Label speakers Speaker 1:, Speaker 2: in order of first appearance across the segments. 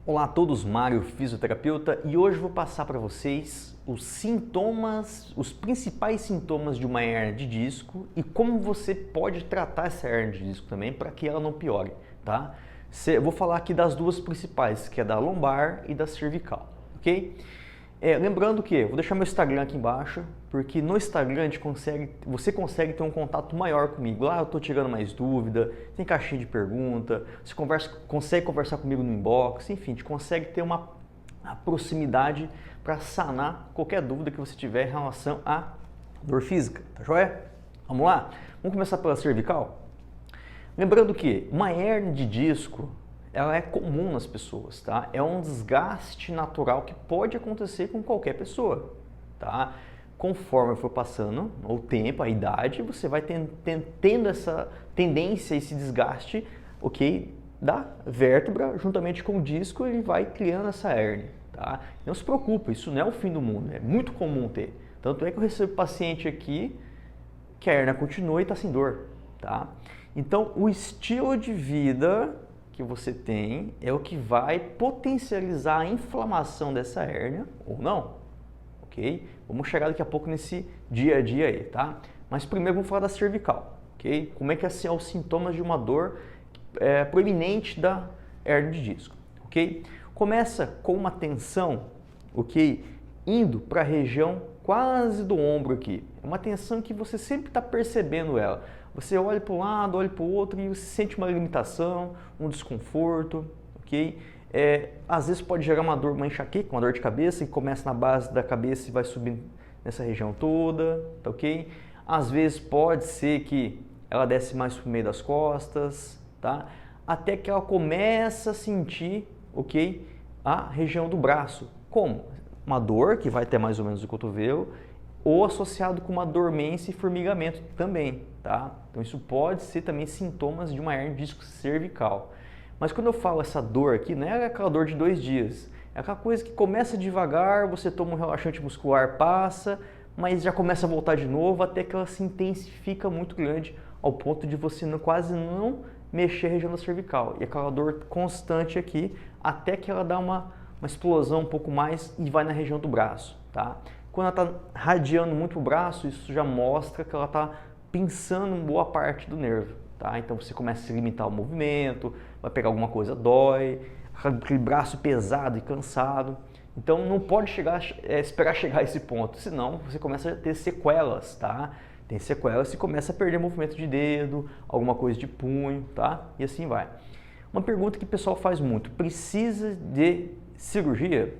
Speaker 1: Olá a todos, Mário, fisioterapeuta, e hoje vou passar para vocês os sintomas, os principais sintomas de uma hernia de disco e como você pode tratar essa hernia de disco também para que ela não piore, tá? Eu vou falar aqui das duas principais, que é da lombar e da cervical, ok? Lembrando que, vou deixar meu Instagram aqui embaixo, porque no Instagram você consegue ter um contato maior comigo. Lá eu estou tirando mais dúvida, tem caixinha de pergunta, você consegue conversar comigo no inbox, enfim, a gente consegue ter uma proximidade para sanar qualquer dúvida que você tiver em relação à dor física, tá joia? Vamos lá? Vamos começar pela cervical? Lembrando que uma hernia de disco, ela é comum nas pessoas, tá? É um desgaste natural que pode acontecer com qualquer pessoa, tá? Conforme for passando o tempo, a idade, você vai tendo essa tendência, esse desgaste, ok? Da vértebra, juntamente com o disco, ele vai criando essa hérnia, tá? Não se preocupe, isso não é o fim do mundo, é muito comum ter. Tanto é que eu recebo paciente aqui que a hérnia continua e está sem dor, tá? Então, o estilo de vida que você tem é o que vai potencializar a inflamação dessa hérnia ou não, ok? Vamos chegar daqui a pouco nesse dia a dia aí, tá? Mas primeiro vamos falar da cervical, ok? Como é que são os sintomas de uma dor proeminente da hérnia de disco, ok? Começa com uma tensão, ok? Indo para a região quase do ombro aqui. É uma tensão que você sempre está percebendo ela. Você olha para um lado, olha para o outro e você sente uma limitação, um desconforto, ok? Às vezes pode gerar uma dor, uma enxaqueca, uma dor de cabeça que começa na base da cabeça e vai subindo nessa região toda, tá ok? Às vezes pode ser que ela desce mais para o meio das costas, tá? Até que ela começa a sentir, ok? A região do braço. Como? Uma dor que vai até mais ou menos o cotovelo, ou associado com uma dormência e formigamento também, tá? Então isso pode ser também sintomas de uma hernia de disco cervical. Mas quando eu falo essa dor aqui, não é aquela dor de 2 dias, é aquela coisa que começa devagar, você toma um relaxante muscular, passa, mas já começa a voltar de novo, até que ela se intensifica muito grande, ao ponto de você quase não mexer a região da cervical. E aquela dor constante aqui, até que ela dá uma explosão um pouco mais e vai na região do braço, tá? Quando ela está radiando muito o braço, isso já mostra que ela está pinçando boa parte do nervo, tá? Então você começa a se limitar ao movimento, vai pegar alguma coisa, dói, aquele braço pesado e cansado. Então não pode esperar chegar a esse ponto, senão você começa a ter sequelas, tá? Tem sequelas e começa a perder movimento de dedo, alguma coisa de punho, tá? E assim vai. Uma pergunta que o pessoal faz muito: precisa de cirurgia?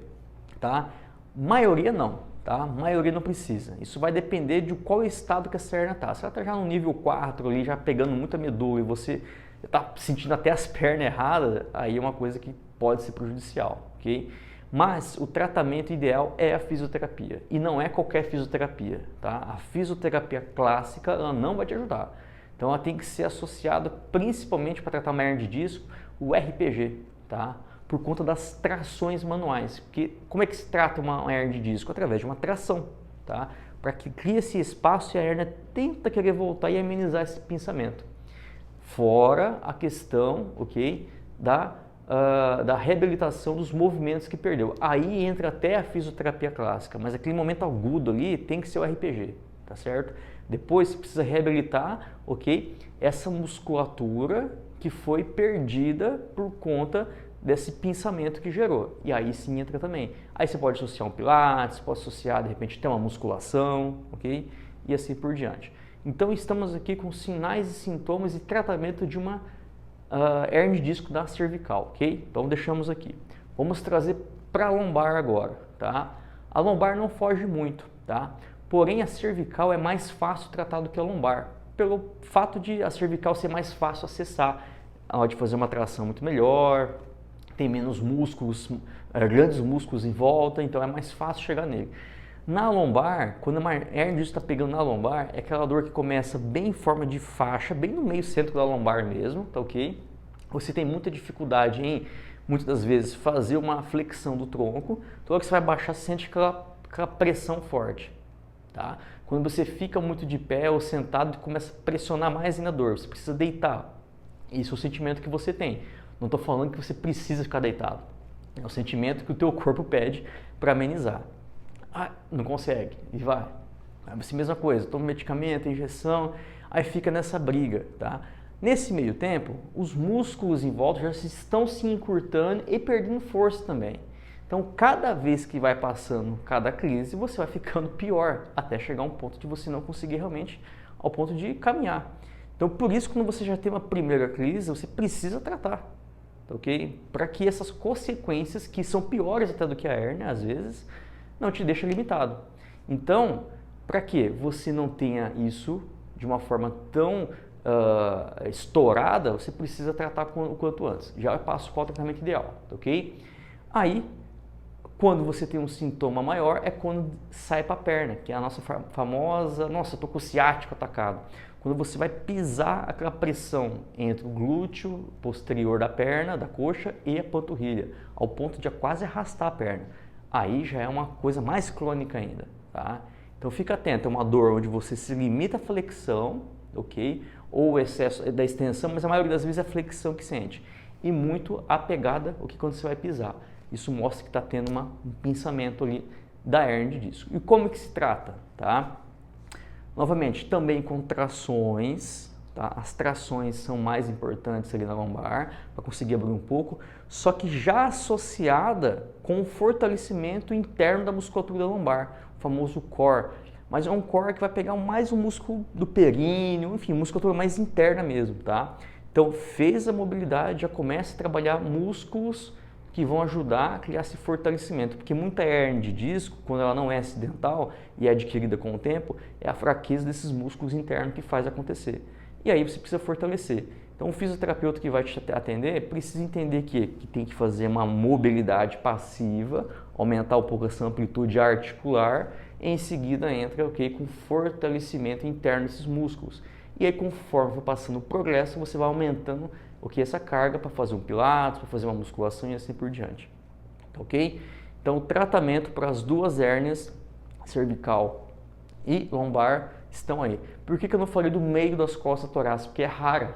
Speaker 1: Tá? Maioria não. Tá? A maioria não precisa. Isso vai depender de qual estado que essa hernia está. Se ela está já no nível 4, ali, já pegando muita medula e você está sentindo até as pernas erradas, aí é uma coisa que pode ser prejudicial, ok? Mas o tratamento ideal é a fisioterapia e não é qualquer fisioterapia, tá? A fisioterapia clássica ela não vai te ajudar. Então ela tem que ser associada principalmente para tratar uma hernia de disco, o RPG, tá? Por conta das trações manuais. Porque como é que se trata uma hernia de disco? Através de uma tração, tá? Para que crie esse espaço e a hernia tenta querer voltar e amenizar esse pinçamento. Fora a questão, ok, da reabilitação dos movimentos que perdeu. Aí entra até a fisioterapia clássica, mas aquele momento agudo ali tem que ser o RPG, tá certo? Depois você precisa reabilitar, ok, essa musculatura que foi perdida por conta desse pinçamento que gerou. E aí sim entra também. Aí você pode associar um pilates, pode associar de repente até uma musculação, ok? E assim por diante. Então estamos aqui com sinais e sintomas e tratamento de uma hernia de disco da cervical, ok? Então deixamos aqui. Vamos trazer para a lombar agora, tá? A lombar não foge muito, tá? Porém a cervical é mais fácil tratar do que a lombar, pelo fato de a cervical ser mais fácil acessar, a hora de fazer uma tração muito melhor, tem menos músculos, grandes músculos em volta, então é mais fácil chegar nele. Na lombar, quando uma hernia de disco está pegando na lombar, é aquela dor que começa bem em forma de faixa, bem no meio centro da lombar mesmo, tá ok? Você tem muita dificuldade em, muitas das vezes, fazer uma flexão do tronco, toda hora que você vai baixar, você sente aquela pressão forte, tá? Quando você fica muito de pé ou sentado, começa a pressionar mais ainda a dor, você precisa deitar. Isso é o sentimento que você tem. Não estou falando que você precisa ficar deitado, É o sentimento que o teu corpo pede para amenizar. Ah, não consegue, e vai. É a mesma coisa, toma medicamento, injeção, aí fica nessa briga, tá? Nesse meio tempo, os músculos em volta já estão se encurtando e perdendo força também. Então, cada vez que vai passando cada crise, você vai ficando pior, até chegar a um ponto de você não conseguir realmente, ao ponto de caminhar. Então, por isso, quando você já tem uma primeira crise, você precisa tratar, ok? Para que essas consequências, que são piores até do que a hérnia, às vezes, não te deixem limitado. Então, para que você não tenha isso de uma forma tão estourada, você precisa tratar o quanto antes. Já passo qual o tratamento ideal, ok? Aí, quando você tem um sintoma maior, é quando sai para a perna, que é a nossa famosa, nossa, estou com o ciático atacado. Quando você vai pisar aquela pressão entre o glúteo posterior da perna, da coxa e a panturrilha, ao ponto de quase arrastar a perna. Aí já é uma coisa mais crônica ainda, tá? Então fica atento, é uma dor onde você se limita à flexão, ok? Ou o excesso da extensão, mas a maioria das vezes é a flexão que sente. E muito a pegada, o que quando você vai pisar. Isso mostra que está tendo um pinçamento ali da hérnia de disco. E como que se trata, tá? Novamente, também com trações, tá? As trações são mais importantes ali na lombar, para conseguir abrir um pouco, só que já associada com o fortalecimento interno da musculatura lombar, o famoso core. Mas é um core que vai pegar mais o músculo do períneo, enfim, musculatura mais interna mesmo, tá? Então, fez a mobilidade, já começa a trabalhar músculos que vão ajudar a criar esse fortalecimento, porque muita hérnia de disco, quando ela não é acidental e é adquirida com o tempo, é a fraqueza desses músculos internos que faz acontecer. E aí você precisa fortalecer. Então, o fisioterapeuta que vai te atender precisa entender que tem que fazer uma mobilidade passiva, aumentar um pouco essa amplitude articular, e em seguida entra com fortalecimento interno desses músculos. E aí, conforme for passando o progresso, você vai aumentando essa carga para fazer um pilates, para fazer uma musculação e assim por diante. Ok? Então, o tratamento para as duas hérnias, cervical e lombar, estão aí. Por que eu não falei do meio das costas torácicas? Porque é rara.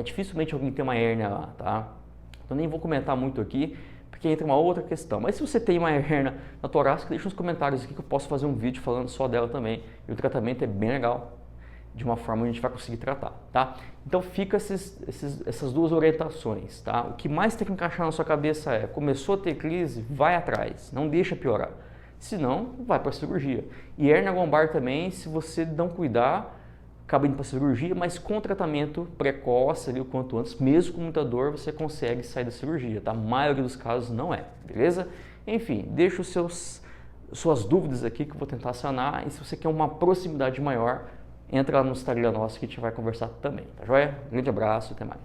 Speaker 1: Dificilmente alguém tem uma hérnia lá, tá? Então, nem vou comentar muito aqui, porque entra uma outra questão. Mas se você tem uma hérnia na torácica, deixa nos comentários aqui que eu posso fazer um vídeo falando só dela também. E o tratamento é bem legal, de uma forma que a gente vai conseguir tratar, tá? Então fica essas duas orientações, tá? O que mais tem que encaixar na sua cabeça é, começou a ter crise, vai atrás, não deixa piorar. Senão, vai para a cirurgia. E hérnia lombar também, se você não cuidar, acaba indo para a cirurgia, mas com tratamento precoce ali o quanto antes, mesmo com muita dor, você consegue sair da cirurgia, tá? A maioria dos casos não é, beleza? Enfim, deixa suas dúvidas aqui que eu vou tentar sanar, e se você quer uma proximidade maior, entra lá no Instagram nosso que a gente vai conversar também, tá joia? Um grande abraço, até mais.